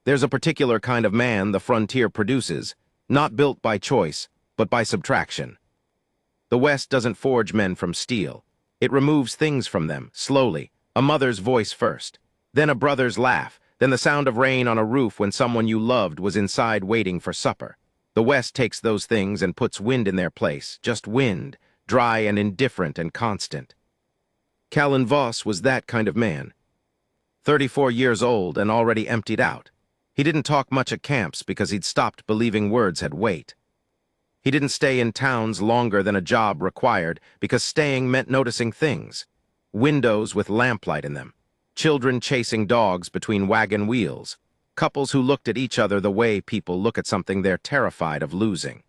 There's a particular kind of man the frontier produces, not built by choice, but by subtraction. The West doesn't forge men from steel. It removes things from them, slowly, a mother's voice first, then a brother's laugh, then the sound of rain on a roof when someone you loved was inside waiting for supper. The West takes those things and puts wind in their place, just wind, dry and indifferent and constant. Callan Voss was that kind of man. 34 years old and already emptied out. He didn't talk much at camps because he'd stopped believing words had weight. He didn't stay in towns longer than a job required because staying meant noticing things. Windows with lamplight in them, children chasing dogs between wagon wheels, couples who looked at each other the way people look at something they're terrified of losing.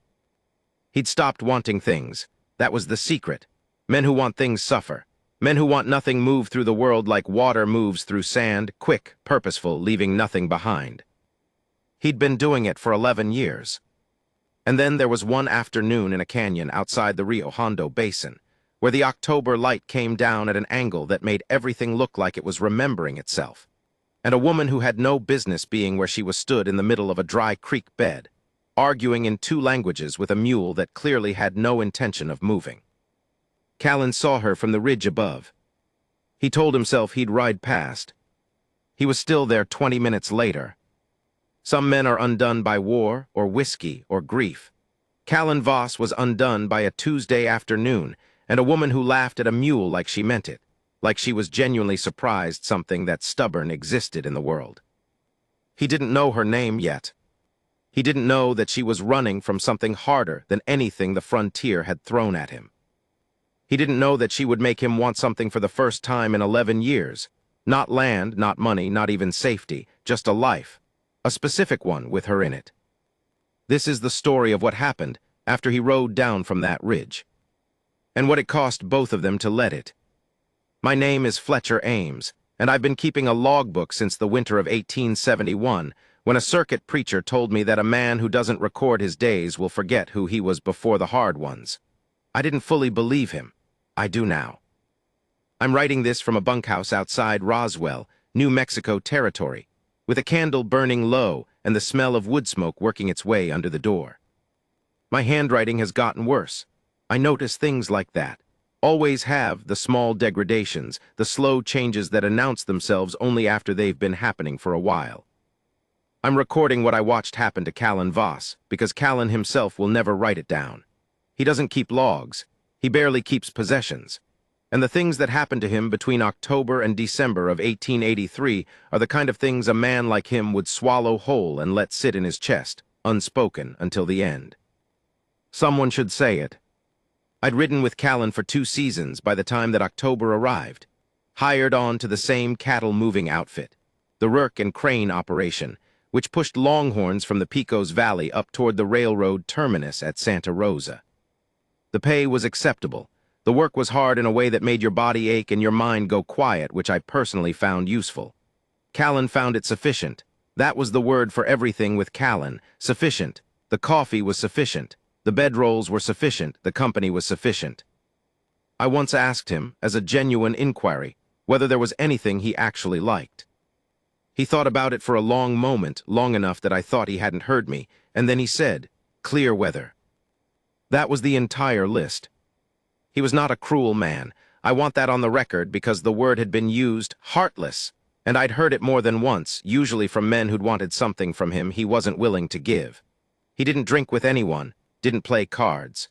He'd stopped wanting things. That was the secret. Men who want things suffer. Men who want nothing move through the world like water moves through sand, quick, purposeful, leaving nothing behind. He'd been doing it for 11 years. And then there was one afternoon in a canyon outside the Rio Hondo Basin, where the October light came down at an angle that made everything look like it was remembering itself, and a woman who had no business being where she was stood in the middle of a dry creek bed, arguing in 2 languages with a mule that clearly had no intention of moving. Callan saw her from the ridge above. He told himself he'd ride past. He was still there 20 minutes later. Some men are undone by war, or whiskey, or grief. Callan Voss was undone by a Tuesday afternoon and a woman who laughed at a mule like she meant it, like she was genuinely surprised something that stubborn existed in the world. He didn't know her name yet. He didn't know that she was running from something harder than anything the frontier had thrown at him. He didn't know that she would make him want something for the first time in 11 years. Not land, not money, not even safety, just a life. A specific one with her in it. This is the story of what happened after he rode down from that ridge, and what it cost both of them to let it. My name is Fletcher Ames, and I've been keeping a logbook since the winter of 1871, when a circuit preacher told me that a man who doesn't record his days will forget who he was before the hard ones. I didn't fully believe him. I do now. I'm writing this from a bunkhouse outside Roswell, New Mexico territory, with a candle burning low and the smell of wood smoke working its way under the door. My handwriting has gotten worse. I notice things like that. Always have, the small degradations, the slow changes that announce themselves only after they've been happening for a while. I'm recording what I watched happen to Callan Voss, because Callan himself will never write it down. He doesn't keep logs. He barely keeps possessions. And the things that happened to him between October and December of 1883 are the kind of things a man like him would swallow whole and let sit in his chest, unspoken, until the end. Someone should say it. I'd ridden with Callan for 2 seasons by the time that October arrived, hired on to the same cattle-moving outfit, the Rurk and Crane operation, which pushed longhorns from the Pecos Valley up toward the railroad terminus at Santa Rosa. The pay was acceptable. The work was hard in a way that made your body ache and your mind go quiet, which I personally found useful. Callan found it sufficient. That was the word for everything with Callan. Sufficient. The coffee was sufficient. The bedrolls were sufficient. The company was sufficient. I once asked him, as a genuine inquiry, whether there was anything he actually liked. He thought about it for a long moment, long enough that I thought he hadn't heard me, and then he said, "Clear weather." That was the entire list. He was not a cruel man. I want that on the record because the word had been used, heartless, and I'd heard it more than once, usually from men who'd wanted something from him he wasn't willing to give. He didn't drink with anyone, didn't play cards,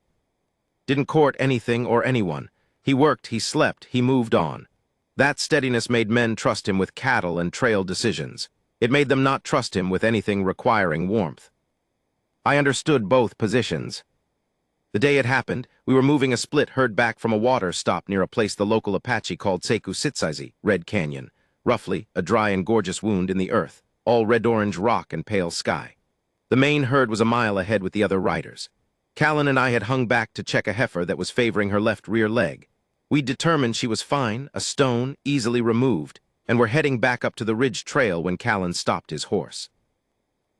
didn't court anything or anyone. He worked, he slept, he moved on. That steadiness made men trust him with cattle and trail decisions. It made them not trust him with anything requiring warmth. I understood both positions. The day it happened, we were moving a split herd back from a water stop near a place the local Apache called Seku Sitsizi, Red Canyon, roughly a dry and gorgeous wound in the earth, all red-orange rock and pale sky. The main herd was a mile ahead with the other riders. Callan and I had hung back to check a heifer that was favoring her left rear leg. We'd determined she was fine, a stone, easily removed, and were heading back up to the ridge trail when Callan stopped his horse.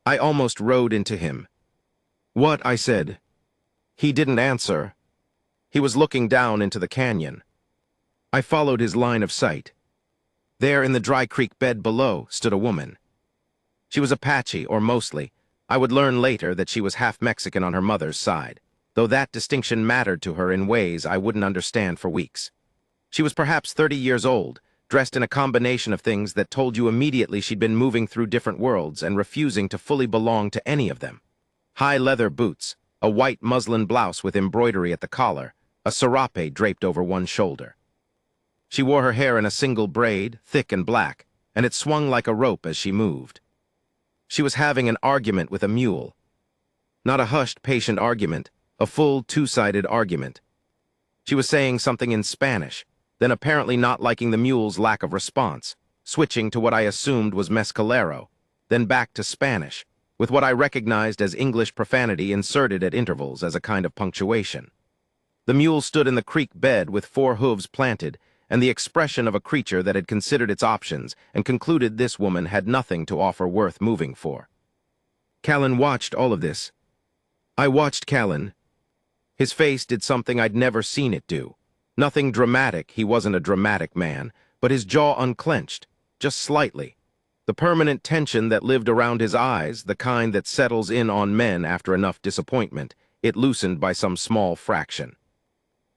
I almost rode into him. "What?" I said. He didn't answer. He was looking down into the canyon. I followed his line of sight. There in the dry creek bed below stood a woman. She was Apache, or mostly. I would learn later that she was half Mexican on her mother's side, though that distinction mattered to her in ways I wouldn't understand for weeks. She was perhaps 30 years old, dressed in a combination of things that told you immediately she'd been moving through different worlds and refusing to fully belong to any of them. High leather boots, a white muslin blouse with embroidery at the collar, a serape draped over one shoulder. She wore her hair in a single braid, thick and black, and it swung like a rope as she moved. She was having an argument with a mule. Not a hushed, patient argument, a full, two-sided argument. She was saying something in Spanish, then apparently not liking the mule's lack of response, switching to what I assumed was mescalero, then back to Spanish, with what I recognized as English profanity inserted at intervals as a kind of punctuation. The mule stood in the creek bed with 4 hooves planted, and the expression of a creature that had considered its options and concluded this woman had nothing to offer worth moving for. Callan watched all of this. I watched Callan. His face did something I'd never seen it do. Nothing dramatic, he wasn't a dramatic man, but his jaw unclenched, just slightly. The permanent tension that lived around his eyes, the kind that settles in on men after enough disappointment, it loosened by some small fraction.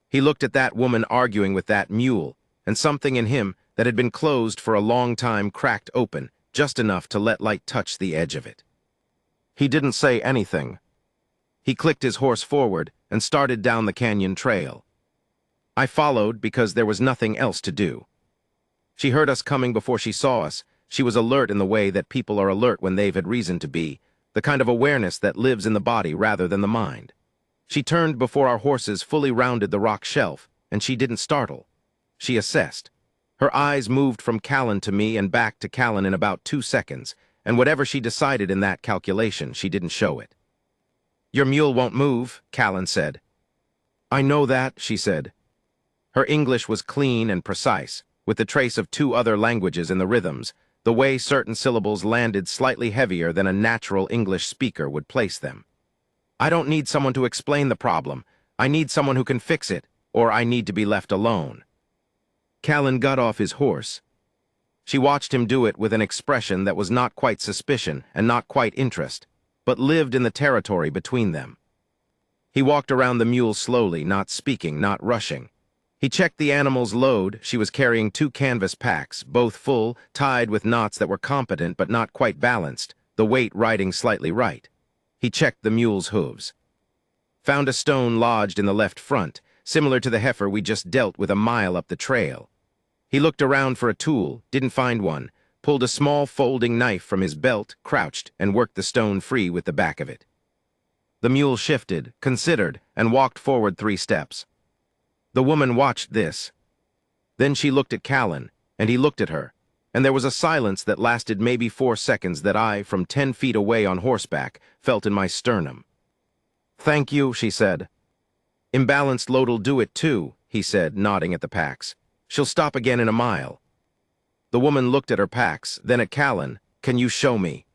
He looked at that woman arguing with that mule, and something in him that had been closed for a long time cracked open, just enough to let light touch the edge of it. He didn't say anything. He clicked his horse forward and started down the canyon trail. I followed because there was nothing else to do. She heard us coming before she saw us. She was alert in the way that people are alert when they've had reason to be, the kind of awareness that lives in the body rather than the mind. She turned before our horses fully rounded the rock shelf, and she didn't startle. She assessed. Her eyes moved from Callan to me and back to Callan in about 2 seconds, and whatever she decided in that calculation, she didn't show it. "Your mule won't move," Callan said. "I know that," she said. Her English was clean and precise, with the trace of 2 other languages in the rhythms, the way certain syllables landed slightly heavier than a natural English speaker would place them. "I don't need someone to explain the problem. I need someone who can fix it, or I need to be left alone." Callan got off his horse. She watched him do it with an expression that was not quite suspicion and not quite interest, but lived in the territory between them. He walked around the mule slowly, not speaking, not rushing. He checked the animal's load. She was carrying 2 canvas packs, both full, tied with knots that were competent but not quite balanced, the weight riding slightly right. He checked the mule's hooves. Found a stone lodged in the left front, similar to the heifer we just dealt with a mile up the trail. He looked around for a tool, didn't find one, pulled a small folding knife from his belt, crouched, and worked the stone free with the back of it. The mule shifted, considered, and walked forward 3 steps. The woman watched this. Then she looked at Callan, and he looked at her, and there was a silence that lasted maybe 4 seconds that I, from 10 feet away on horseback, felt in my sternum. "Thank you," she said. "Imbalanced load'll do it too," he said, nodding at the packs. "She'll stop again in a mile." The woman looked at her packs, then at Callan. "Can you show me?"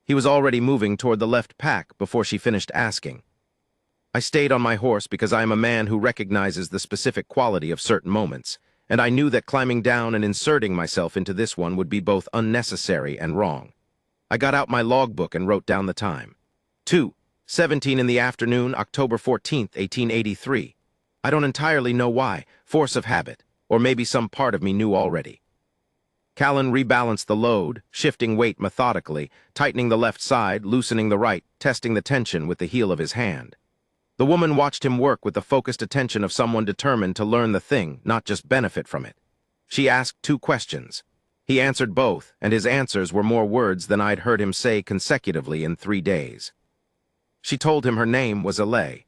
He was already moving toward the left pack before she finished asking. I stayed on my horse because I am a man who recognizes the specific quality of certain moments, and I knew that climbing down and inserting myself into this one would be both unnecessary and wrong. I got out my logbook and wrote down the time. 2:17 in the afternoon, October 14th, 1883. I don't entirely know why, force of habit, or maybe some part of me knew already. Callan rebalanced the load, shifting weight methodically, tightening the left side, loosening the right, testing the tension with the heel of his hand. The woman watched him work with the focused attention of someone determined to learn the thing, not just benefit from it. She asked 2 questions. He answered both, and his answers were more words than I'd heard him say consecutively in 3 days. She told him her name was Alay.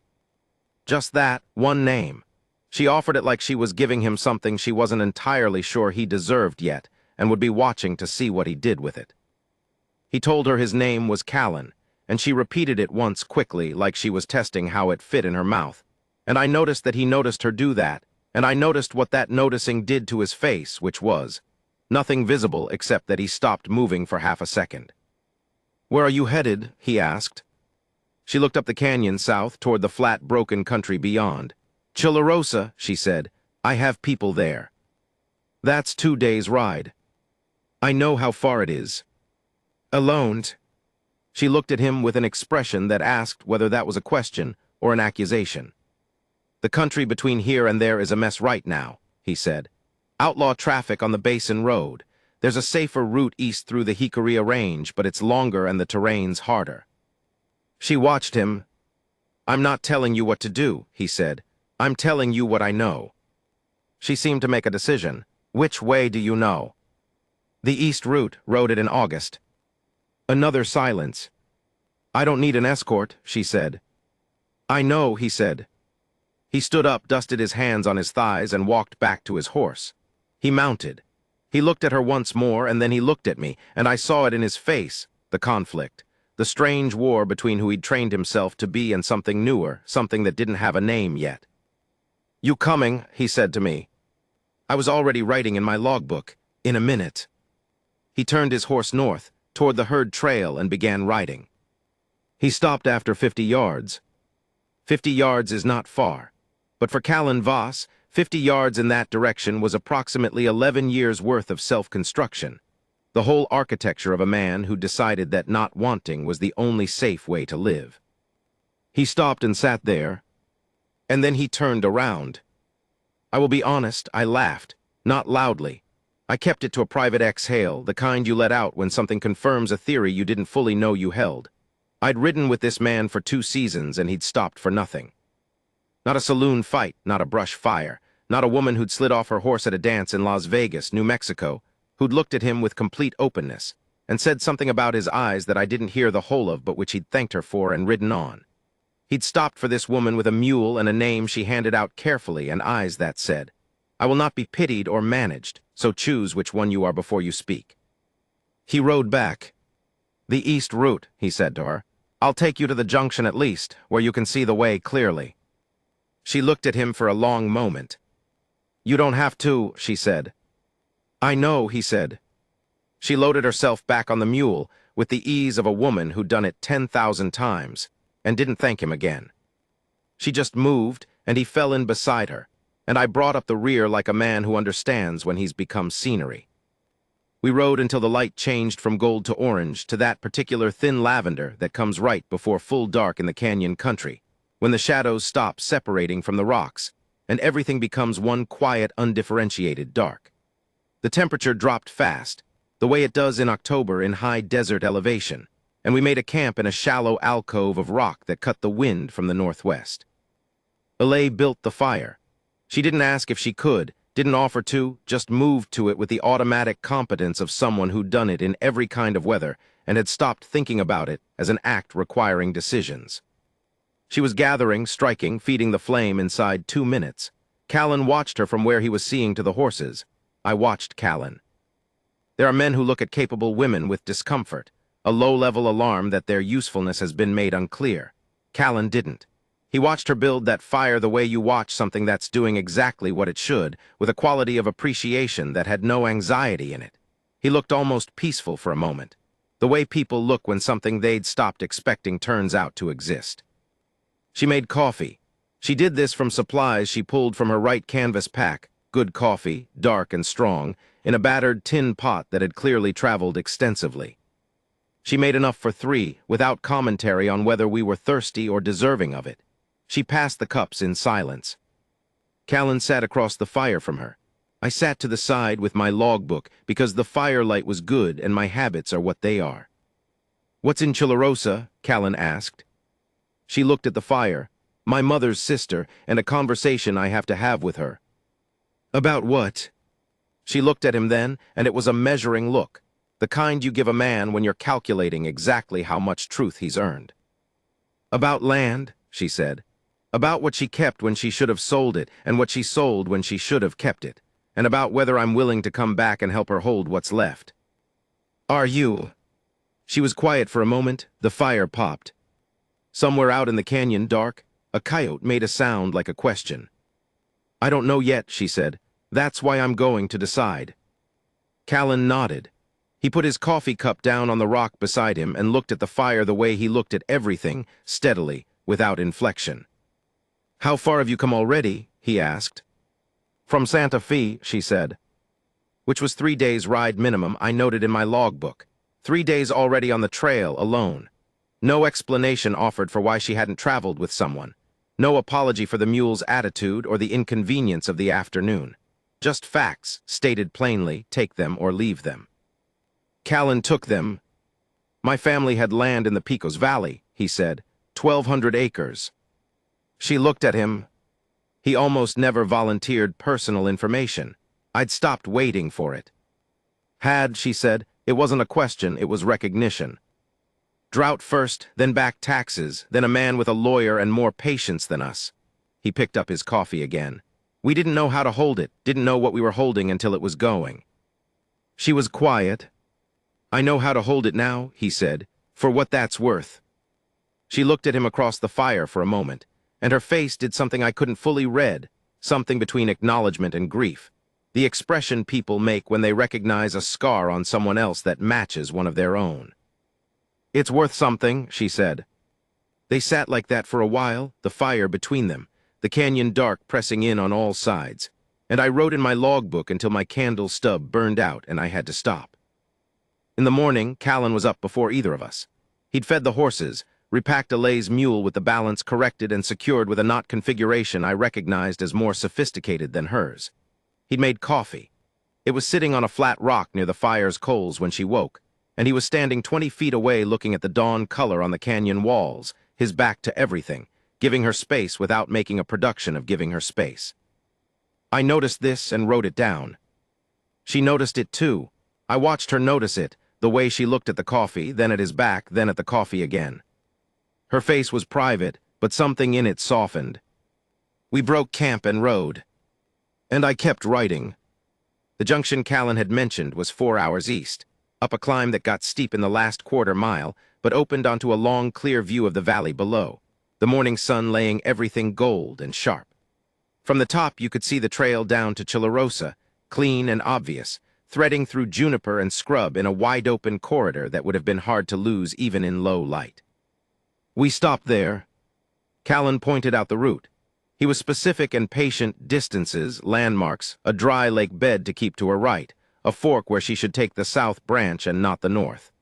Just that, one name. She offered it like she was giving him something she wasn't entirely sure he deserved yet, and would be watching to see what he did with it. He told her his name was Callan, and she repeated it once quickly, like she was testing how it fit in her mouth. And I noticed that he noticed her do that, and I noticed what that noticing did to his face, which was nothing visible except that he stopped moving for half a second. "Where are you headed?" he asked. She looked up the canyon south toward the flat, broken country beyond. "Chilarosa," she said. "I have people there." "That's 2 days' ride." "I know how far it is." Alone. She looked at him with an expression that asked whether that was a question or an accusation. The country between here and there is a mess right now, he said. Outlaw traffic on the Basin Road. There's a safer route east through the Hikaria Range, but it's longer and the terrain's harder. She watched him. I'm not telling you what to do, he said. I'm telling you what I know. She seemed to make a decision. Which way do you know? The east route, rode it in August. Another silence. I don't need an escort, she said. I know, he said. He stood up, dusted his hands on his thighs, and walked back to his horse. He mounted. He looked at her once more, and then he looked at me, and I saw it in his face, the conflict, the strange war between who he'd trained himself to be and something newer, something that didn't have a name yet. You coming, he said to me. I was already writing in my logbook, in a minute. He turned his horse north, toward the herd trail, and began riding. He stopped after 50 yards. 50 yards is not far, but for Callan Voss, 50 yards in that direction was approximately 11 years' worth of self-construction, the whole architecture of a man who decided that not wanting was the only safe way to live. He stopped and sat there, and then he turned around. I will be honest, I laughed, not loudly. I kept it to a private exhale, the kind you let out when something confirms a theory you didn't fully know you held. I'd ridden with this man for 2 seasons, and he'd stopped for nothing. Not a saloon fight, not a brush fire, not a woman who'd slid off her horse at a dance in Las Vegas, New Mexico, who'd looked at him with complete openness, and said something about his eyes that I didn't hear the whole of, but which he'd thanked her for and ridden on. He'd stopped for this woman with a mule and a name she handed out carefully and eyes that said, I will not be pitied or managed, so choose which one you are before you speak. He rode back. The east route, he said to her. I'll take you to the junction at least, where you can see the way clearly. She looked at him for a long moment. You don't have to, she said. I know, he said. She loaded herself back on the mule with the ease of a woman who'd done it 10,000 times and didn't thank him again. She just moved, and he fell in beside her, and I brought up the rear like a man who understands when he's become scenery. We rode until the light changed from gold to orange to that particular thin lavender that comes right before full dark in the canyon country, when the shadows stop separating from the rocks, and everything becomes one quiet, undifferentiated dark. The temperature dropped fast, the way it does in October in high desert elevation, and we made a camp in a shallow alcove of rock that cut the wind from the northwest. Alay built the fire. She didn't ask if she could, didn't offer to, just moved to it with the automatic competence of someone who'd done it in every kind of weather and had stopped thinking about it as an act requiring decisions. She was gathering, striking, feeding the flame inside 2 minutes. Callan watched her from where he was seeing to the horses. I watched Callan. There are men who look at capable women with discomfort, a low-level alarm that their usefulness has been made unclear. Callan didn't. He watched her build that fire the way you watch something that's doing exactly what it should, with a quality of appreciation that had no anxiety in it. He looked almost peaceful for a moment, the way people look when something they'd stopped expecting turns out to exist. She made coffee. She did this from supplies she pulled from her right canvas pack, good coffee, dark and strong, in a battered tin pot that had clearly traveled extensively. She made enough for 3, without commentary on whether we were thirsty or deserving of it. She passed the cups in silence. Callan sat across the fire from her. I sat to the side with my logbook because the firelight was good and my habits are what they are. What's in Chilarosa? Callan asked. She looked at the fire, my mother's sister, and a conversation I have to have with her. About what? She looked at him then, and it was a measuring look, the kind you give a man when you're calculating exactly how much truth he's earned. About land, she said. About what she kept when she should have sold it, and what she sold when she should have kept it, and about whether I'm willing to come back and help her hold what's left. Are you? She was quiet for a moment, the fire popped. Somewhere out in the canyon dark, a coyote made a sound like a question. I don't know yet, she said. That's why I'm going to decide. Callan nodded. He put his coffee cup down on the rock beside him and looked at the fire the way he looked at everything, steadily, without inflection. How far have you come already? He asked. From Santa Fe, she said. Which was 3 days' ride minimum, I noted in my logbook. 3 days already on the trail, alone. No explanation offered for why she hadn't traveled with someone. No apology for the mule's attitude or the inconvenience of the afternoon. Just facts, stated plainly, take them or leave them. Callan took them. My family had land in the Pecos Valley, he said, 1,200 acres. She looked at him. He almost never volunteered personal information. I'd stopped waiting for it. She said, it wasn't a question, it was recognition. Drought first, then back taxes, then a man with a lawyer and more patience than us. He picked up his coffee again. We didn't know how to hold it, didn't know what we were holding until it was going. She was quiet. I know how to hold it now, he said, for what that's worth. She looked at him across the fire for a moment, and her face did something I couldn't fully read, something between acknowledgement and grief. The expression people make when they recognize a scar on someone else that matches one of their own. It's worth something, she said. They sat like that for a while, the fire between them, the canyon dark pressing in on all sides, and I wrote in my logbook until my candle stub burned out and I had to stop. In the morning, Callan was up before either of us. He'd fed the horses, repacked Alay's mule with the balance corrected and secured with a knot configuration I recognized as more sophisticated than hers. He'd made coffee. It was sitting on a flat rock near the fire's coals when she woke, and he was standing 20 feet away looking at the dawn color on the canyon walls, his back to everything, giving her space without making a production of giving her space. I noticed this and wrote it down. She noticed it too. I watched her notice it, the way she looked at the coffee, then at his back, then at the coffee again. Her face was private, but something in it softened. We broke camp and rode. And I kept writing. The junction Callan had mentioned was 4 hours east, up a climb that got steep in the last quarter mile, but opened onto a long, clear view of the valley below, the morning sun laying everything gold and sharp. From the top you could see the trail down to Chilarosa, clean and obvious, threading through juniper and scrub in a wide-open corridor that would have been hard to lose even in low light. We stopped there. Callan pointed out the route. He was specific and patient: distances, landmarks, a dry lake bed to keep to her right, a fork where she should take the south branch and not the north.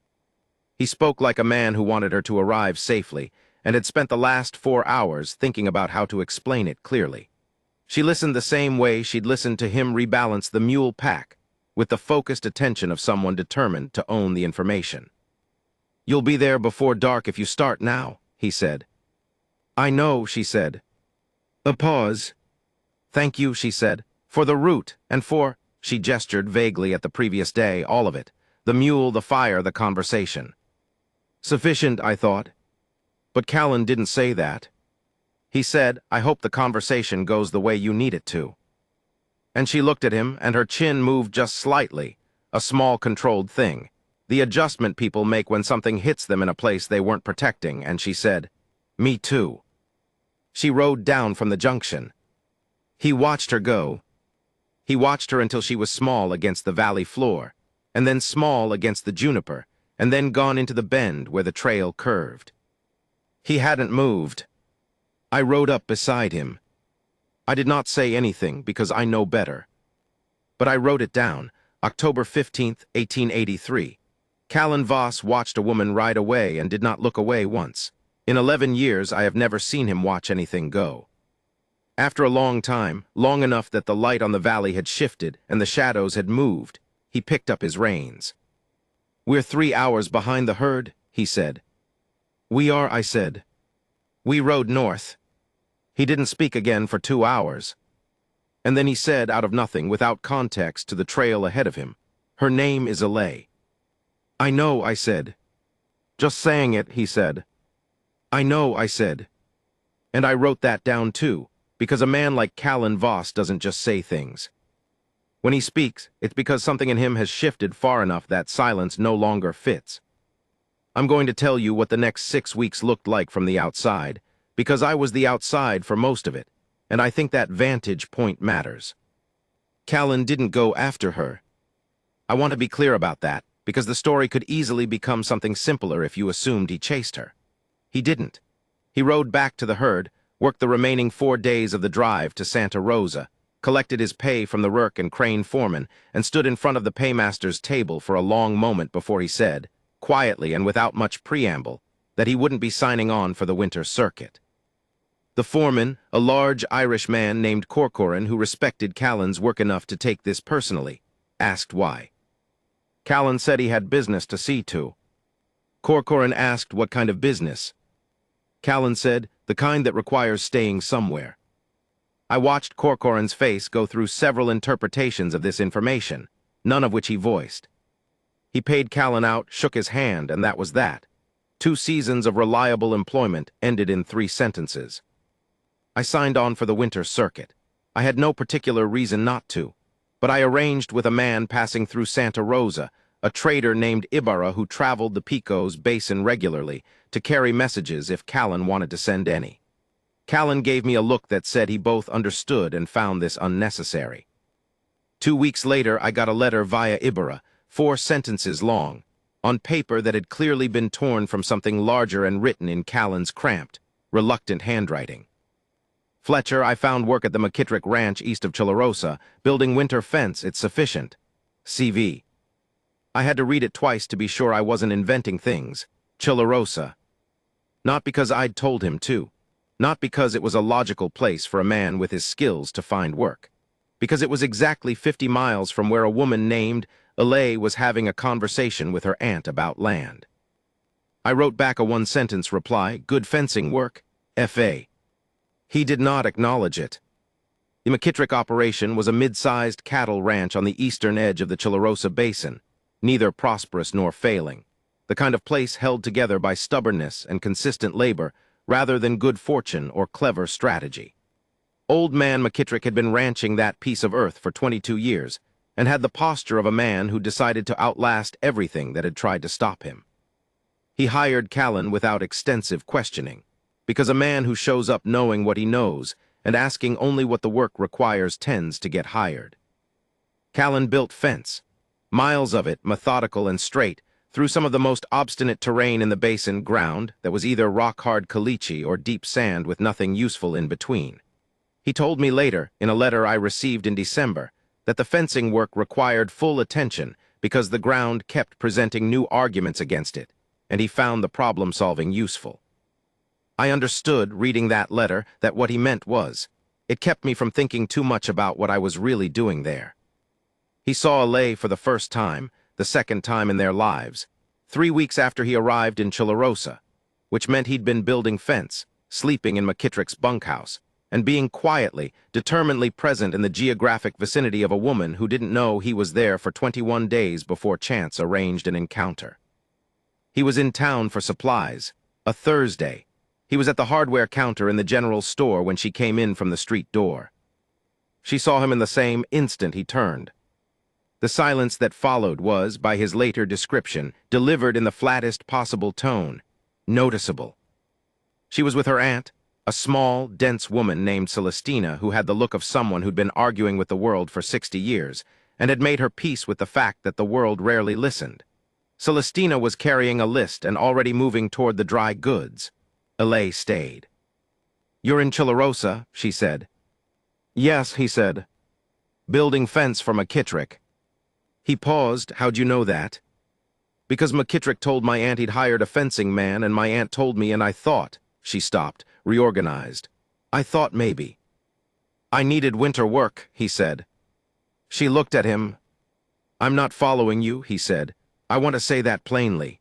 He spoke like a man who wanted her to arrive safely, and had spent the last 4 hours thinking about how to explain it clearly. She listened the same way she'd listened to him rebalance the mule pack, with the focused attention of someone determined to own the information. You'll be there before dark if you start now, he said. I know, she said. A pause. Thank you, she said, for the route, and for, she gestured vaguely at the previous day, all of it, the mule, the fire, the conversation. Sufficient, I thought. But Callan didn't say that. He said, I hope the conversation goes the way you need it to. And she looked at him, and her chin moved just slightly, a small controlled thing, the adjustment people make when something hits them in a place they weren't protecting, and she said, Me too. She rode down from the junction. He watched her go. He watched her until she was small against the valley floor, and then small against the juniper, and then gone into the bend where the trail curved. He hadn't moved. I rode up beside him. I did not say anything because I know better. But I wrote it down, October 15th, 1883. Callan Voss watched a woman ride away and did not look away once. In 11 years, I have never seen him watch anything go. After a long time, long enough that the light on the valley had shifted and the shadows had moved, he picked up his reins. We're 3 hours behind the herd, he said. We are, I said. We rode north. He didn't speak again for 2 hours. And then he said, out of nothing, without context, to the trail ahead of him, Her name is Alay. I know, I said. Just saying it, he said. I know, I said. And I wrote that down too, because a man like Callan Voss doesn't just say things. When he speaks, it's because something in him has shifted far enough that silence no longer fits. I'm going to tell you what the next 6 weeks looked like from the outside, because I was the outside for most of it, and I think that vantage point matters. Callan didn't go after her. I want to be clear about that, because the story could easily become something simpler if you assumed he chased her. He didn't. He rode back to the herd, worked the remaining 4 days of the drive to Santa Rosa, collected his pay from the Rourke and Crane foreman, and stood in front of the paymaster's table for a long moment before he said, quietly and without much preamble, that he wouldn't be signing on for the winter circuit. The foreman, a large Irish man named Corcoran who respected Callan's work enough to take this personally, asked why. Callan said he had business to see to. Corcoran asked what kind of business. Callan said, the kind that requires staying somewhere. I watched Corcoran's face go through several interpretations of this information, none of which he voiced. He paid Callan out, shook his hand, and that was that. 2 seasons of reliable employment ended in 3 sentences. I signed on for the winter circuit. I had no particular reason not to, but I arranged with a man passing through Santa Rosa, a trader named Ibarra who traveled the Pecos Basin regularly, to carry messages if Callan wanted to send any. Callan gave me a look that said he both understood and found this unnecessary. 2 weeks later, I got a letter via Ibarra, 4 sentences long, on paper that had clearly been torn from something larger and written in Callan's cramped, reluctant handwriting. Fletcher, I found work at the McKittrick Ranch east of Chilarosa, building winter fence, it's sufficient. CV. I had to read it twice to be sure I wasn't inventing things. Chilarosa. Not because I'd told him to. Not because it was a logical place for a man with his skills to find work. Because it was exactly 50 miles from where a woman named Alay was having a conversation with her aunt about land. I wrote back a 1-sentence reply, good fencing work, F.A. He did not acknowledge it. The McKittrick operation was a mid-sized cattle ranch on the eastern edge of the Chilarosa Basin, neither prosperous nor failing, the kind of place held together by stubbornness and consistent labor rather than good fortune or clever strategy. Old man McKittrick had been ranching that piece of earth for 22 years and had the posture of a man who decided to outlast everything that had tried to stop him. He hired Callan without extensive questioning, because a man who shows up knowing what he knows and asking only what the work requires tends to get hired. Callan built fence, miles of it methodical and straight, through some of the most obstinate terrain in the basin, ground that was either rock-hard caliche or deep sand with nothing useful in between. He told me later, in a letter I received in December, that the fencing work required full attention because the ground kept presenting new arguments against it, and he found the problem-solving useful. I understood, reading that letter, that what he meant was, it kept me from thinking too much about what I was really doing there. He saw Alay for the first time, the second time in their lives, 3 weeks after he arrived in Chilarosa, which meant he'd been building fence, sleeping in McKittrick's bunkhouse, and being quietly, determinedly present in the geographic vicinity of a woman who didn't know he was there for 21 days before chance arranged an encounter. He was in town for supplies, a Thursday. He was at the hardware counter in the general store when she came in from the street door. She saw him in the same instant he turned. The silence that followed was, by his later description, delivered in the flattest possible tone, noticeable. She was with her aunt, a small, dense woman named Celestina who had the look of someone who'd been arguing with the world for 60 years and had made her peace with the fact that the world rarely listened. Celestina was carrying a list and already moving toward the dry goods. Alay stayed. "You're in Chilarosa," she said. "Yes," he said. "Building fence for McKittrick." He paused. "How'd you know that?" "Because McKittrick told my aunt he'd hired a fencing man, and my aunt told me, and I thought." She stopped, reorganized. "I thought maybe." "I needed winter work," he said. She looked at him. "I'm not following you," he said. "I want to say that plainly."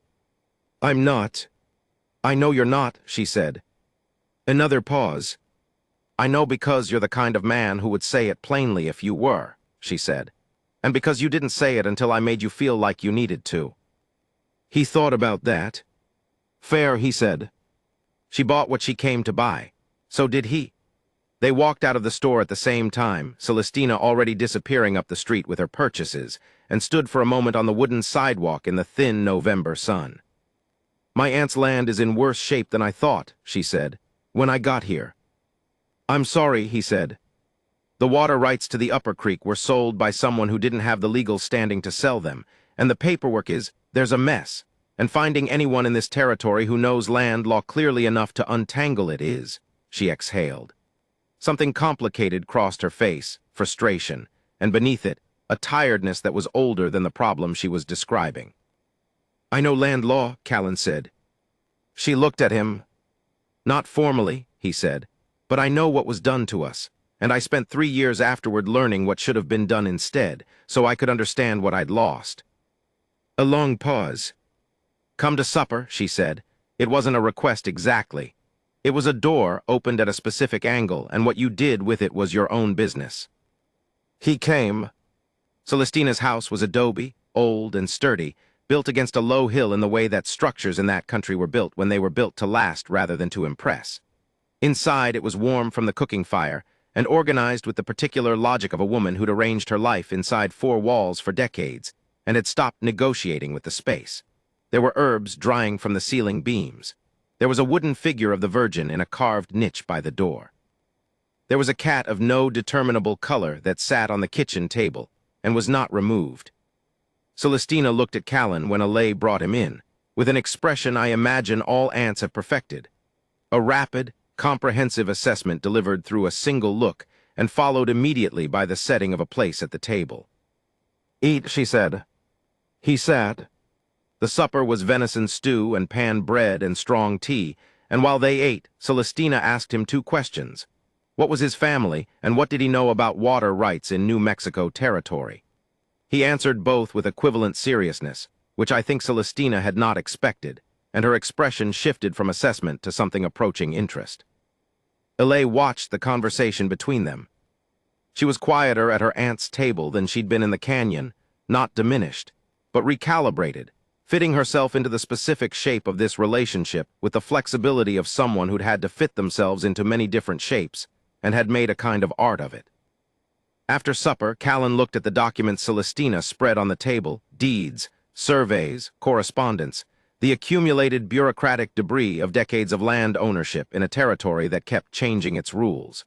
"I'm not." "I know you're not," she said. Another pause. "I know because you're the kind of man who would say it plainly if you were," she said. "And because you didn't say it until I made you feel like you needed to." He thought about that. "Fair," he said. She bought what she came to buy. So did he. They walked out of the store at the same time, Celestina already disappearing up the street with her purchases, and stood for a moment on the wooden sidewalk in the thin November sun. "My aunt's land is in worse shape than I thought," she said, "when I got here." "I'm sorry," he said. "The water rights to the upper creek were sold by someone who didn't have the legal standing to sell them, and the paperwork there's a mess, and finding anyone in this territory who knows land law clearly enough to untangle it is," she exhaled. Something complicated crossed her face, frustration, and beneath it, a tiredness that was older than the problem she was describing. I know land law, Callan said. She looked at him. Not formally, he said, but I know what was done to us, and I spent 3 years afterward learning what should have been done instead, so I could understand what I'd lost. A long pause. Come to supper, she said. It wasn't a request exactly. It was a door opened at a specific angle, and what you did with it was your own business. He came. Celestina's house was adobe, old and sturdy, built against a low hill in the way that structures in that country were built when they were built to last rather than to impress. Inside, it was warm from the cooking fire and organized with the particular logic of a woman who'd arranged her life inside 4 walls for decades and had stopped negotiating with the space. There were herbs drying from the ceiling beams. There was a wooden figure of the Virgin in a carved niche by the door. There was a cat of no determinable color that sat on the kitchen table and was not removed. Celestina looked at Callan when Alay brought him in, with an expression I imagine all aunts have perfected. A rapid, comprehensive assessment delivered through a single look and followed immediately by the setting of a place at the table. Eat, she said. He sat. The supper was venison stew and pan bread and strong tea, and while they ate, Celestina asked him 2 questions. What was his family, and what did he know about water rights in New Mexico territory? He answered both with equivalent seriousness, which I think Celestina had not expected, and her expression shifted from assessment to something approaching interest. Alay watched the conversation between them. She was quieter at her aunt's table than she'd been in the canyon, not diminished, but recalibrated, fitting herself into the specific shape of this relationship with the flexibility of someone who'd had to fit themselves into many different shapes and had made a kind of art of it. After supper, Callan looked at the documents Celestina spread on the table: deeds, surveys, correspondence, the accumulated bureaucratic debris of decades of land ownership in a territory that kept changing its rules.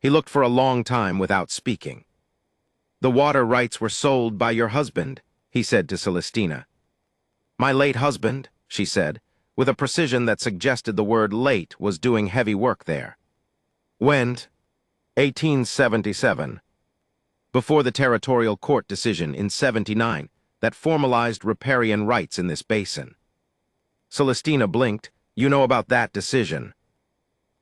He looked for a long time without speaking. The water rights were sold by your husband, he said to Celestina. My late husband, she said, with a precision that suggested the word late was doing heavy work there. When? 1877. Before the territorial court decision in 79 that formalized riparian rights in this basin. Celestina blinked. You know about that decision.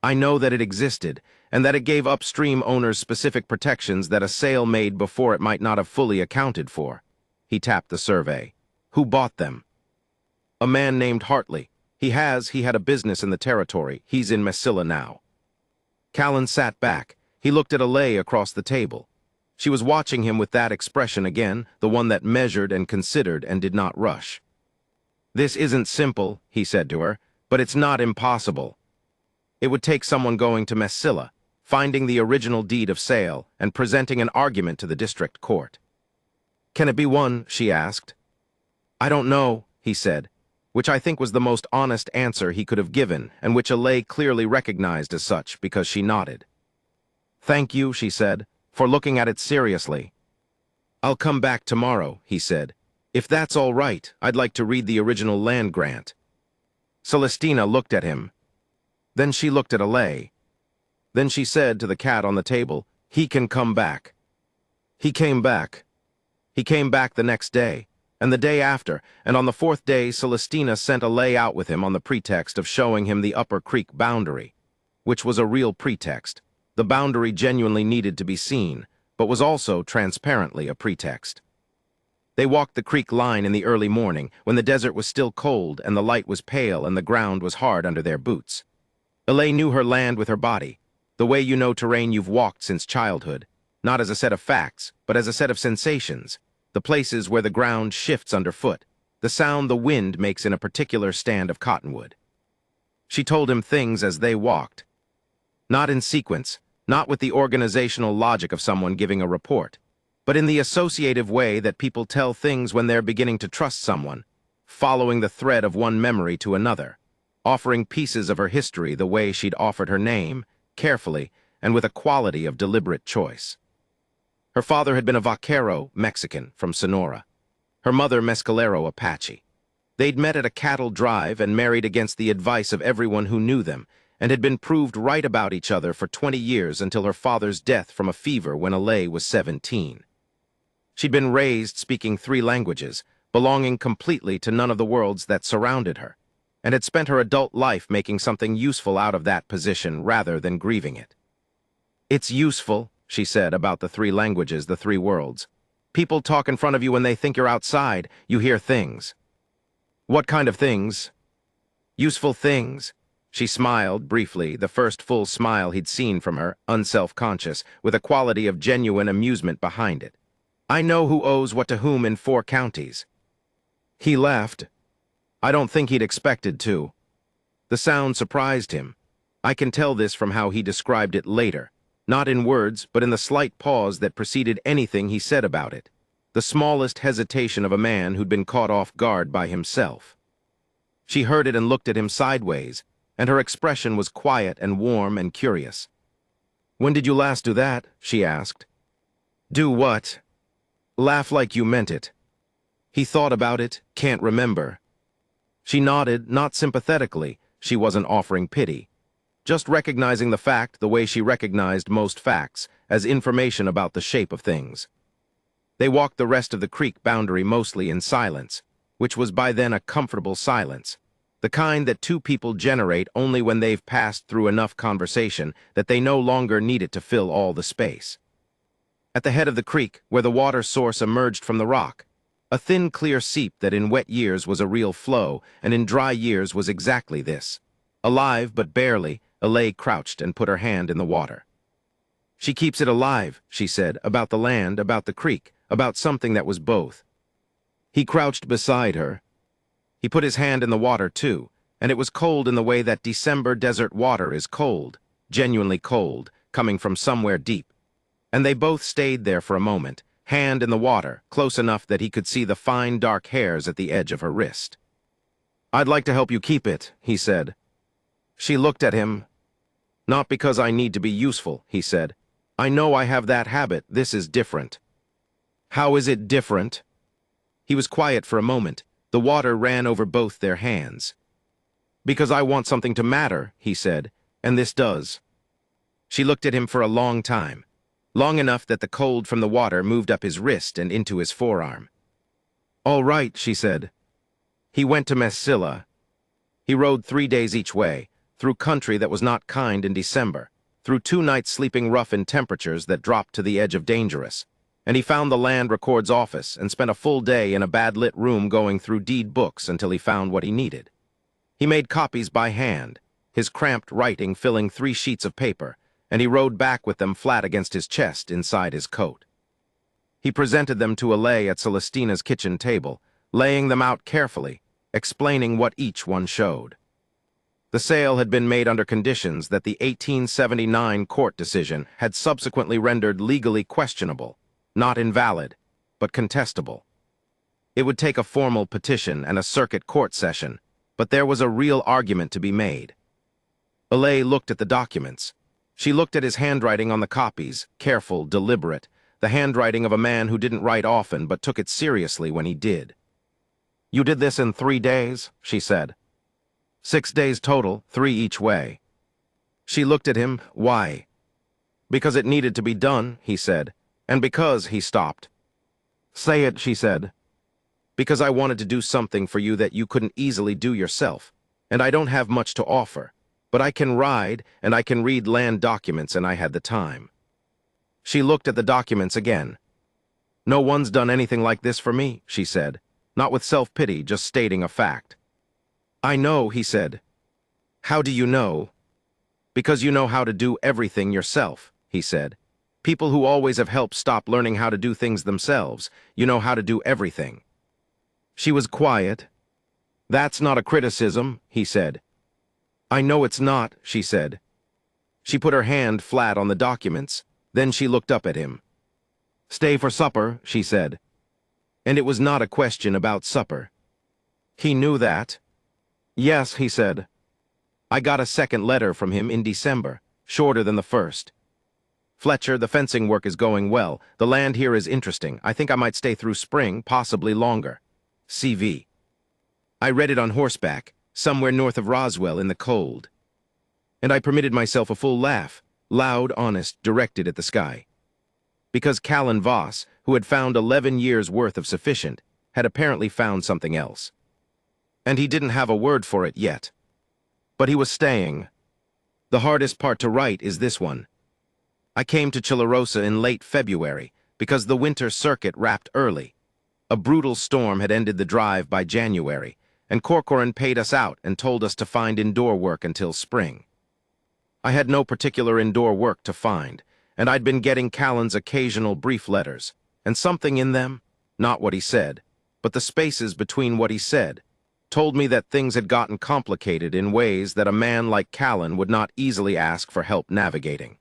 I know that it existed, and that it gave upstream owners specific protections that a sale made before it might not have fully accounted for. He tapped the survey. Who bought them? A man named Hartley. He had a business in the territory. He's in Mesilla now. Callan sat back. He looked at Alay across the table. She was watching him with that expression again, the one that measured and considered and did not rush. This isn't simple, he said to her, but it's not impossible. It would take someone going to Mesilla, finding the original deed of sale, and presenting an argument to the district court. Can it be won? She asked. I don't know, he said, which I think was the most honest answer he could have given, and which Alay clearly recognized as such because she nodded. Thank you, she said, for looking at it seriously. I'll come back tomorrow, he said. If that's all right, I'd like to read the original land grant. Celestina looked at him. Then she looked at Alay. Then she said to the cat on the table, he can come back. He came back. He came back the next day, and the day after, and on the 4th day Celestina sent Alay out with him on the pretext of showing him the Upper Creek boundary, which was a real pretext. The boundary genuinely needed to be seen, but was also transparently a pretext. They walked the creek line in the early morning, when the desert was still cold and the light was pale and the ground was hard under their boots. Alay knew her land with her body, the way you know terrain you've walked since childhood, not as a set of facts, but as a set of sensations, the places where the ground shifts underfoot, the sound the wind makes in a particular stand of cottonwood. She told him things as they walked. Not in sequence, not with the organizational logic of someone giving a report, but in the associative way that people tell things when they're beginning to trust someone, following the thread of one memory to another, offering pieces of her history the way she'd offered her name, carefully and with a quality of deliberate choice. Her father had been a vaquero Mexican from Sonora, her mother Mescalero Apache. They'd met at a cattle drive and married against the advice of everyone who knew them, and had been proved right about each other for 20 years until her father's death from a fever when Alay was 17. She'd been raised speaking 3 languages, belonging completely to none of the worlds that surrounded her, and had spent her adult life making something useful out of that position rather than grieving it. "It's useful," she said, about the three languages, the three worlds. "People talk in front of you when they think you're outside. You hear things." "What kind of things?" "Useful things." She smiled briefly, the first full smile he'd seen from her, unself-conscious, with a quality of genuine amusement behind it. "I know who owes what to whom in 4 counties." He laughed. I don't think he'd expected to. The sound surprised him. I can tell this from how he described it later, not in words, but in the slight pause that preceded anything he said about it, the smallest hesitation of a man who'd been caught off guard by himself. She heard it and looked at him sideways, and her expression was quiet and warm and curious. "When did you last do that?" she asked. "Do what?" "Laugh like you meant it." He thought about it, can't remember. She nodded, not sympathetically. She wasn't offering pity, just recognizing the fact the way she recognized most facts, as information about the shape of things. They walked the rest of the creek boundary mostly in silence, which was by then a comfortable silence, the kind that two people generate only when they've passed through enough conversation that they no longer need it to fill all the space. At the head of the creek, where the water source emerged from the rock, a thin, clear seep that in wet years was a real flow, and in dry years was exactly this. Alive, but barely, Alay crouched and put her hand in the water. "She keeps it alive," she said, "about the land, about the creek, about something that was both." He crouched beside her. He put his hand in the water, too, and it was cold in the way that December desert water is cold, genuinely cold, coming from somewhere deep. And they both stayed there for a moment, hand in the water, close enough that he could see the fine dark hairs at the edge of her wrist. "I'd like to help you keep it," he said. She looked at him. "Not because I need to be useful," he said. "I know I have that habit. This is different." "How is it different?" He was quiet for a moment. The water ran over both their hands. "Because I want something to matter," he said, "and this does." She looked at him for a long time, long enough that the cold from the water moved up his wrist and into his forearm. "All right," she said. He went to Messilla. He rode 3 days each way, through country that was not kind in December, through 2 nights sleeping rough in temperatures that dropped to the edge of dangerous, and he found the land record's office and spent a full day in a bad-lit room going through deed books until he found what he needed. He made copies by hand, his cramped writing filling 3 sheets of paper, and he rode back with them flat against his chest inside his coat. He presented them to Alay at Celestina's kitchen table, laying them out carefully, explaining what each one showed. The sale had been made under conditions that the 1879 court decision had subsequently rendered legally questionable, not invalid, but contestable. It would take a formal petition and a circuit court session, but there was a real argument to be made. Alay looked at the documents. She looked at his handwriting on the copies, careful, deliberate, the handwriting of a man who didn't write often but took it seriously when he did. "You did this in 3 days?" she said. 6 days total, 3 each way. She looked at him. "Why?" "Because it needed to be done," he said, "and because," he stopped. "Say it," she said. "Because I wanted to do something for you that you couldn't easily do yourself, and I don't have much to offer. But I can ride, and I can read land documents, and I had the time." She looked at the documents again. "No one's done anything like this for me," she said, not with self-pity, just stating a fact. "I know," he said. "How do you know?" "Because you know how to do everything yourself," he said. "People who always have helped stop learning how to do things themselves. You know how to do everything." She was quiet. "That's not a criticism," he said. "I know it's not," she said. She put her hand flat on the documents. Then she looked up at him. "Stay for supper," she said. And it was not a question about supper. He knew that. "Yes," he said. "I got a second letter from him in December, shorter than the first. Fletcher, the fencing work is going well. The land here is interesting. I think I might stay through spring, possibly longer. CV. I read it on horseback, somewhere north of Roswell in the cold. And I permitted myself a full laugh, loud, honest, directed at the sky. Because Callan Voss, who had found 11 years' worth of sufficient, had apparently found something else. And he didn't have a word for it yet. But he was staying. The hardest part to write is this one. I came to Chilarosa in late February because the winter circuit wrapped early. A brutal storm had ended the drive by January, and Corcoran paid us out and told us to find indoor work until spring. I had no particular indoor work to find, and I'd been getting Callan's occasional brief letters, and something in them, not what he said, but the spaces between what he said, told me that things had gotten complicated in ways that a man like Callan would not easily ask for help navigating.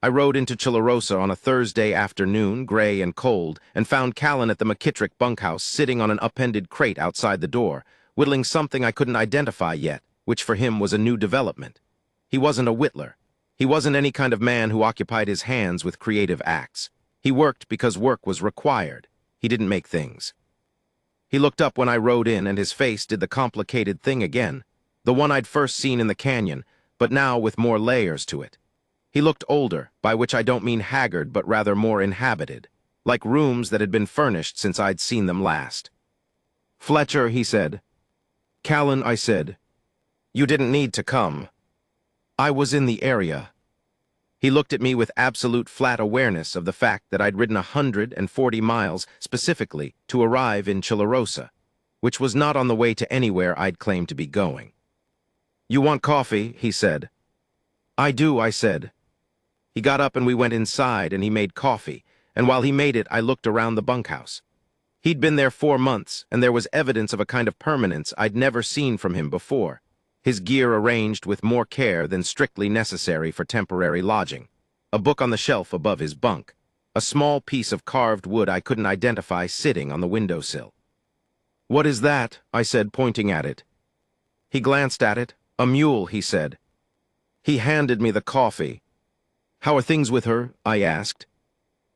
I rode into Chilarosa on a Thursday afternoon, gray and cold, and found Callan at the McKittrick bunkhouse sitting on an upended crate outside the door, whittling something I couldn't identify yet, which for him was a new development. He wasn't a whittler. He wasn't any kind of man who occupied his hands with creative acts. He worked because work was required. He didn't make things. He looked up when I rode in, and his face did the complicated thing again, the one I'd first seen in the canyon, but now with more layers to it. He looked older, by which I don't mean haggard, but rather more inhabited, like rooms that had been furnished since I'd seen them last. "Fletcher," he said. "Callan," I said. "You didn't need to come. I was in the area." He looked at me with absolute flat awareness of the fact that I'd ridden 140 miles specifically to arrive in Chilarosa, which was not on the way to anywhere I'd claimed to be going. "You want coffee?" he said. "I do," I said. He got up and we went inside and he made coffee, and while he made it, I looked around the bunkhouse. He'd been there 4 months, and there was evidence of a kind of permanence I'd never seen from him before. His gear arranged with more care than strictly necessary for temporary lodging. A book on the shelf above his bunk. A small piece of carved wood I couldn't identify sitting on the windowsill. "What is that?" I said, pointing at it. He glanced at it. "A mule," he said. He handed me the coffee. "How are things with her?" I asked.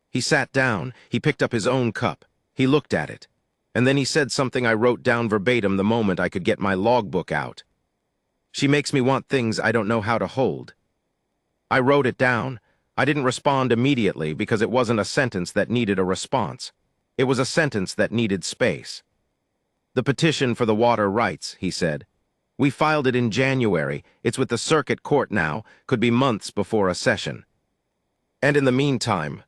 He sat down. He picked up his own cup. He looked at it. And then he said something I wrote down verbatim the moment I could get my logbook out. "She makes me want things I don't know how to hold." I wrote it down. I didn't respond immediately because it wasn't a sentence that needed a response. It was a sentence that needed space. "The petition for the water rights," he said. "We filed it in January. It's with the circuit court now. Could be months before a session. And in the meantime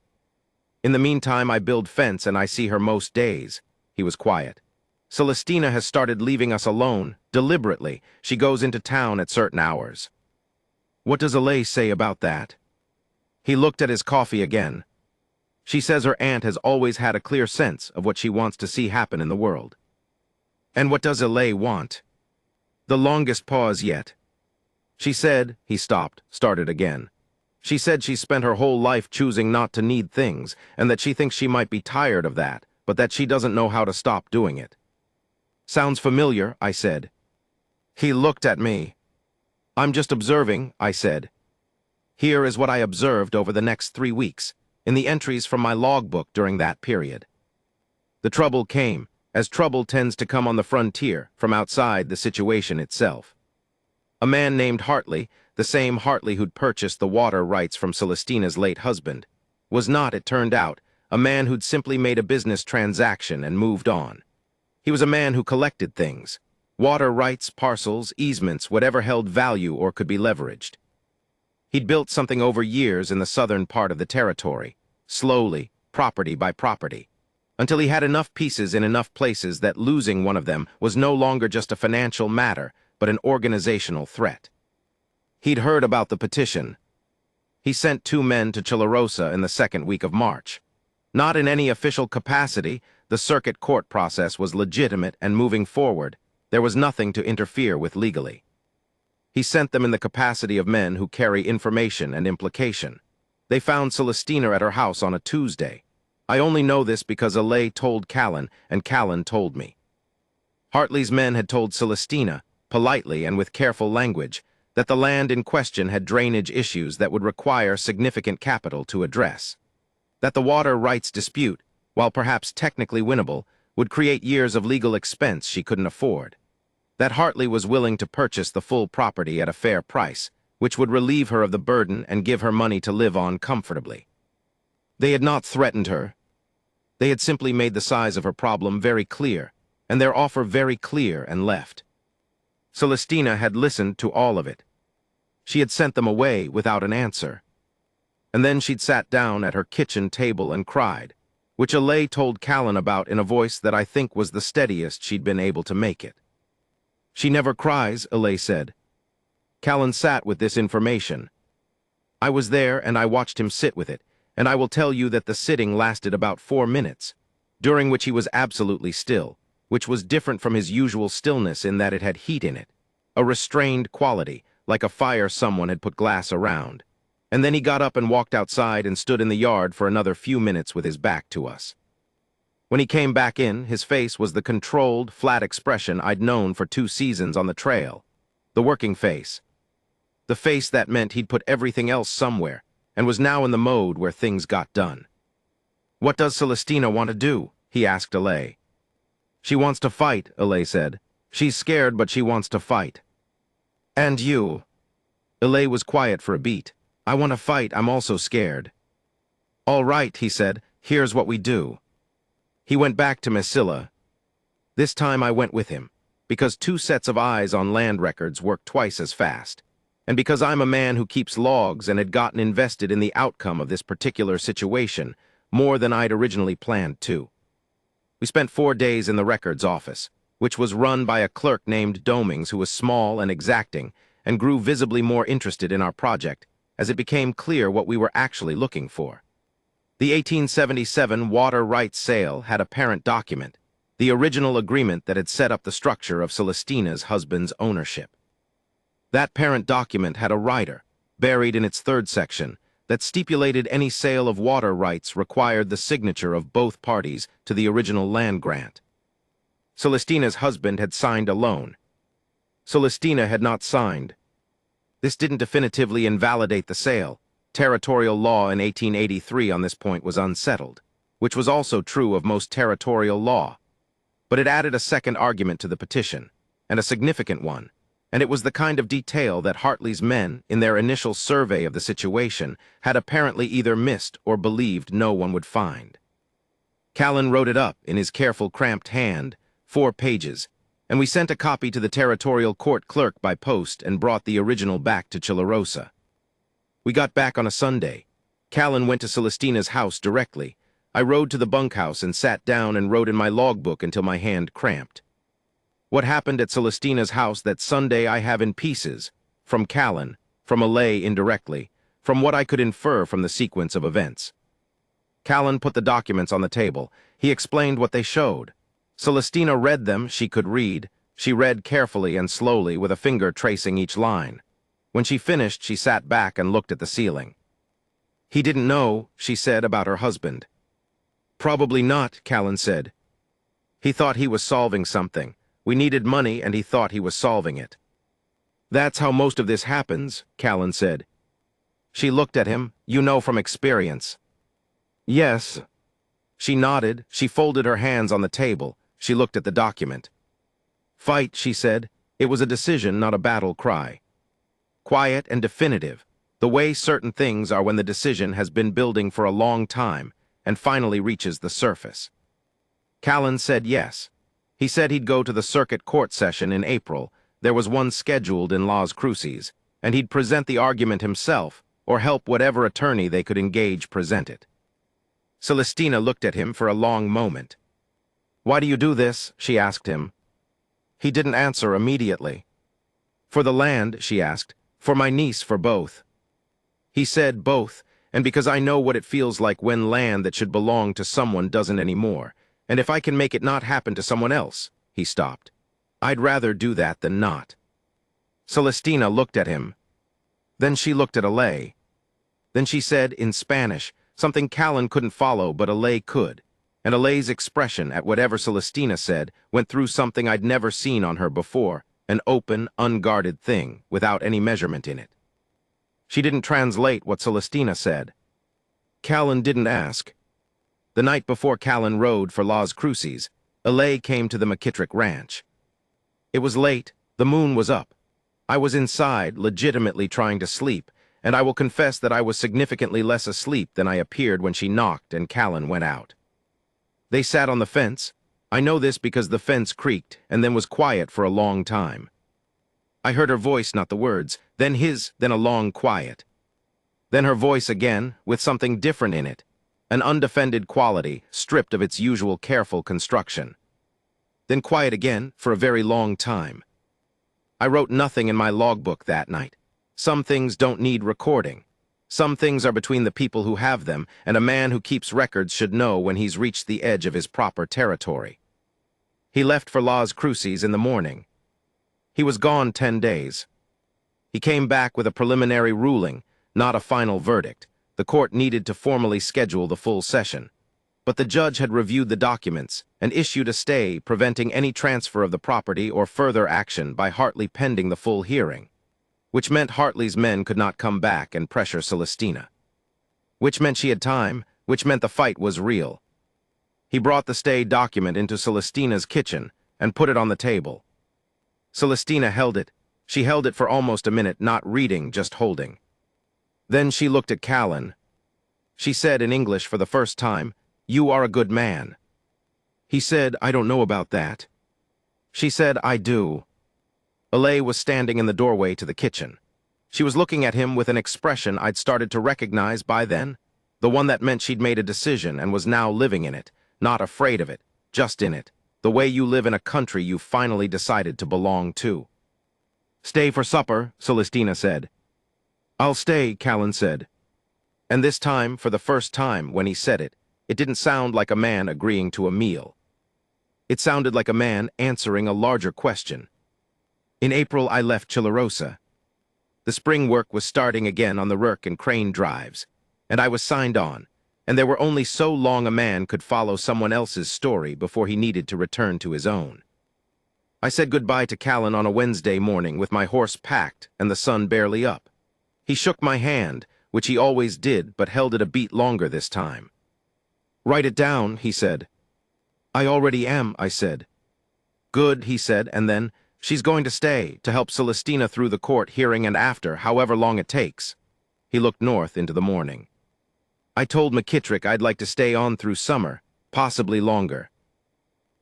I build fence and I see her most days." He was quiet. "Celestina has started leaving us alone, deliberately. She goes into town at certain hours." "What does Alay say about that?" He looked at his coffee again. "She says her aunt has always had a clear sense of what she wants to see happen in the world." "And what does Alay want?" The longest pause yet. "She said," he stopped, started again. "She said she spent her whole life choosing not to need things, and that she thinks she might be tired of that, but that she doesn't know how to stop doing it." "Sounds familiar," I said. He looked at me. "I'm just observing," I said. "Here is what I observed over the next 3 weeks, in the entries from my logbook during that period." The trouble came, as trouble tends to come on the frontier, from outside the situation itself. A man named Hartley, the same Hartley who'd purchased the water rights from Celestina's late husband, was not, it turned out, a man who'd simply made a business transaction and moved on. He was a man who collected things: water rights, parcels, easements, whatever held value or could be leveraged. He'd built something over years in the southern part of the territory, slowly, property by property, until he had enough pieces in enough places that losing one of them was no longer just a financial matter, but an organizational threat. He'd heard about the petition. He sent 2 men to Chilarosa in the 2nd week of March. Not in any official capacity. The circuit court process was legitimate and moving forward. There was nothing to interfere with legally. He sent them in the capacity of men who carry information and implication. They found Celestina at her house on a Tuesday. I only know this because Alay told Callan, and Callan told me. Hartley's men had told Celestina, politely and with careful language, that the land in question had drainage issues that would require significant capital to address. That the water rights dispute, while perhaps technically winnable, would create years of legal expense she couldn't afford. That Hartley was willing to purchase the full property at a fair price, which would relieve her of the burden and give her money to live on comfortably. They had not threatened her. They had simply made the size of her problem very clear, and their offer very clear, and left. Celestina had listened to all of it. She had sent them away without an answer. And then she'd sat down at her kitchen table and cried, which Alay told Callan about in a voice that I think was the steadiest she'd been able to make it. "She never cries," Alay said. Callan sat with this information. I was there and I watched him sit with it, and I will tell you that the sitting lasted about 4 minutes, during which he was absolutely still, which was different from his usual stillness in that it had heat in it, a restrained quality, like a fire someone had put glass around. And then he got up and walked outside and stood in the yard for another few minutes with his back to us. When he came back in, his face was the controlled, flat expression I'd known for 2 seasons on the trail. The working face. The face that meant he'd put everything else somewhere, and was now in the mode where things got done. "What does Celestina want to do?" he asked Alay. "She wants to fight," Alay said. "She's scared, but she wants to fight." "And you?" Alay was quiet for a beat. "I want to fight, I'm also scared." "All right," he said, "here's what we do." He went back to Mesilla. This time I went with him, because 2 sets of eyes on land records work twice as fast, and because I'm a man who keeps logs and had gotten invested in the outcome of this particular situation more than I'd originally planned to. We spent 4 days in the records office, which was run by a clerk named Domings who was small and exacting and grew visibly more interested in our project as it became clear what we were actually looking for. The 1877 water rights sale had a parent document, the original agreement that had set up the structure of Celestina's husband's ownership. That parent document had a rider, buried in its 3rd section, that stipulated any sale of water rights required the signature of both parties to the original land grant. Celestina's husband had signed alone. Celestina had not signed. This didn't definitively invalidate the sale. Territorial law in 1883 on this point was unsettled, which was also true of most territorial law. But it added a second argument to the petition, and a significant one, and it was the kind of detail that Hartley's men, in their initial survey of the situation, had apparently either missed or believed no one would find. Callan wrote it up in his careful, cramped hand, 4 pages, and we sent a copy to the territorial court clerk by post and brought the original back to Chilarosa. We got back on a Sunday. Callan went to Celestina's house directly. I rode to the bunkhouse and sat down and wrote in my logbook until my hand cramped. What happened at Celestina's house that Sunday I have in pieces, from Callan, from Alay indirectly, from what I could infer from the sequence of events. Callan put the documents on the table. He explained what they showed. Celestina read them, she could read. She read carefully and slowly with a finger tracing each line. When she finished, she sat back and looked at the ceiling. "He didn't know," she said, "about her husband." "Probably not," Callan said. "He thought he was solving something. We needed money, and he thought he was solving it." "That's how most of this happens," Callan said. She looked at him. "You know from experience." "Yes." She nodded. She folded her hands on the table. She looked at the document. "Fight," she said. It was a decision, not a battle cry. Quiet and definitive, the way certain things are when the decision has been building for a long time and finally reaches the surface. Callan said yes. He said he'd go to the circuit court session in April. There was one scheduled in Las Cruces, and he'd present the argument himself or help whatever attorney they could engage present it. Celestina looked at him for a long moment. "Why do you do this?" she asked him. He didn't answer immediately. "For the land," she asked. "For my niece, for both." He said both, and because I know what it feels like when land that should belong to someone doesn't anymore, and if I can make it not happen to someone else, he stopped. I'd rather do that than not. Celestina looked at him. Then she looked at Alay. Then she said in Spanish, something Callan couldn't follow but Alay could, and Alay's expression at whatever Celestina said went through something I'd never seen on her before, an open, unguarded thing, without any measurement in it. She didn't translate what Celestina said. Callan didn't ask. The night before Callan rode for Las Cruces, Alay came to the McKittrick Ranch. It was late, the moon was up. I was inside, legitimately trying to sleep, and I will confess that I was significantly less asleep than I appeared when she knocked and Callan went out. They sat on the fence. I know this because the fence creaked and then was quiet for a long time. I heard her voice, not the words, then his, then a long quiet. Then her voice again, with something different in it, an undefended quality, stripped of its usual careful construction. Then quiet again for a very long time. I wrote nothing in my logbook that night. Some things don't need recording. Some things are between the people who have them, and a man who keeps records should know when he's reached the edge of his proper territory. He left for Las Cruces in the morning. He was gone 10 days. He came back with a preliminary ruling, not a final verdict. The court needed to formally schedule the full session. But the judge had reviewed the documents and issued a stay preventing any transfer of the property or further action by Hartley pending the full hearing, which meant Hartley's men could not come back and pressure Celestina. Which meant she had time, which meant the fight was real. He brought the stay document into Celestina's kitchen and put it on the table. Celestina held it. She held it for almost a minute, not reading, just holding. Then she looked at Callan. She said in English for the first time, "You are a good man." He said, "I don't know about that." She said, "I do." Alay was standing in the doorway to the kitchen. She was looking at him with an expression I'd started to recognize by then, the one that meant she'd made a decision and was now living in it, not afraid of it, just in it, the way you live in a country you finally decided to belong to. "Stay for supper," Celestina said. "I'll stay," Callan said. And this time, for the first time, when he said it, it didn't sound like a man agreeing to a meal. It sounded like a man answering a larger question. In April, I left Chilarosa. The spring work was starting again on the Rourke and Crane drives, and I was signed on, and there were only so long a man could follow someone else's story before he needed to return to his own. I said goodbye to Callan on a Wednesday morning with my horse packed and the sun barely up. He shook my hand, which he always did, but held it a beat longer this time. "Write it down," he said. "I already am," I said. "Good," he said, and then, "She's going to stay, to help Celestina through the court hearing and after, however long it takes." He looked north into the morning. "I told McKittrick I'd like to stay on through summer, possibly longer."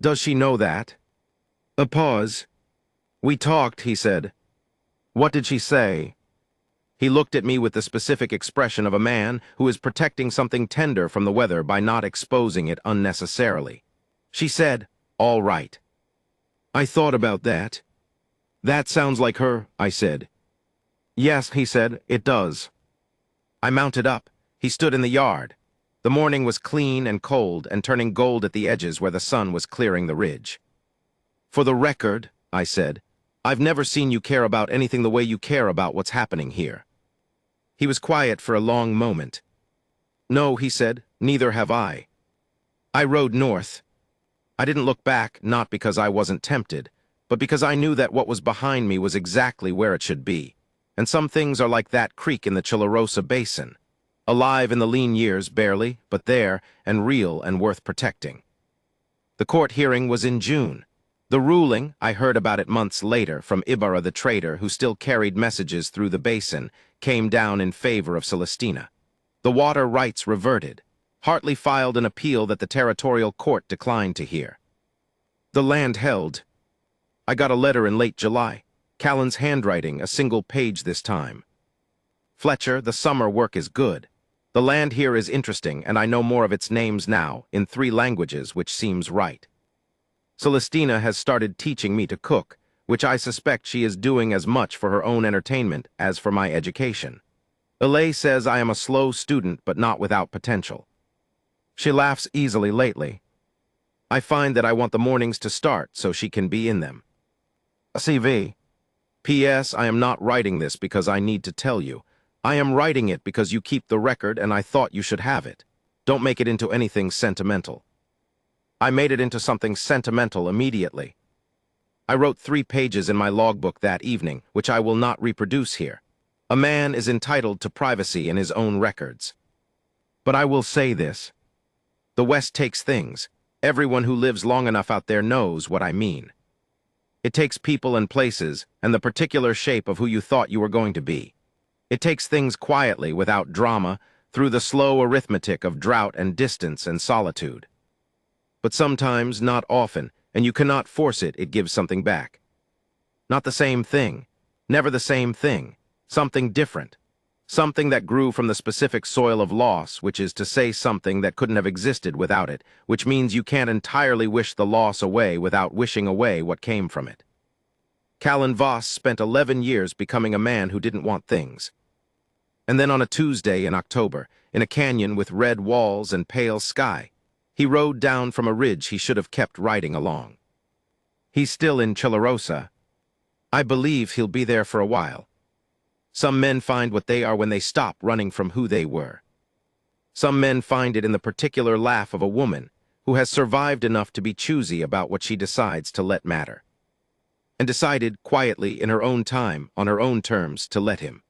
"Does she know that?" A pause. "We talked," he said. "What did she say?" He looked at me with the specific expression of a man who is protecting something tender from the weather by not exposing it unnecessarily. She said, "All right." I thought about that. "That sounds like her," I said. "Yes," he said, "it does." I mounted up. He stood in the yard. The morning was clean and cold and turning gold at the edges where the sun was clearing the ridge. "For the record," I said, "I've never seen you care about anything the way you care about what's happening here." He was quiet for a long moment. "No," he said, "neither have I." I rode north. I didn't look back, not because I wasn't tempted, but because I knew that what was behind me was exactly where it should be. And some things are like that creek in the Chilarosa Basin. Alive in the lean years, barely, but there, and real and worth protecting. The court hearing was in June. The ruling, I heard about it months later from Ibarra the trader who still carried messages through the basin, came down in favor of Celestina. The water rights reverted. Hartley filed an appeal that the territorial court declined to hear. The land held. I got a letter in late July. Callan's handwriting, a single page this time. "Fletcher, the summer work is good. The land here is interesting, and I know more of its names now, in 3 languages, which seems right. Celestina has started teaching me to cook, which I suspect she is doing as much for her own entertainment as for my education. Alay says I am a slow student, but not without potential. She laughs easily lately. I find that I want the mornings to start so she can be in them. CV. P.S. I am not writing this because I need to tell you. I am writing it because you keep the record and I thought you should have it. Don't make it into anything sentimental." I made it into something sentimental immediately. I wrote 3 pages in my logbook that evening, which I will not reproduce here. A man is entitled to privacy in his own records. But I will say this. The West takes things. Everyone who lives long enough out there knows what I mean. It takes people and places, and the particular shape of who you thought you were going to be. It takes things quietly, without drama, through the slow arithmetic of drought and distance and solitude. But sometimes, not often, and you cannot force it, it gives something back. Not the same thing. Never the same thing. Something different. Something that grew from the specific soil of loss, which is to say something that couldn't have existed without it, which means you can't entirely wish the loss away without wishing away what came from it. Callan Voss spent 11 years becoming a man who didn't want things. And then on a Tuesday in October, in a canyon with red walls and pale sky, he rode down from a ridge he should have kept riding along. He's still in Chilarosa. I believe he'll be there for a while. Some men find what they are when they stop running from who they were. Some men find it in the particular laugh of a woman who has survived enough to be choosy about what she decides to let matter, and decided quietly in her own time, on her own terms, to let him.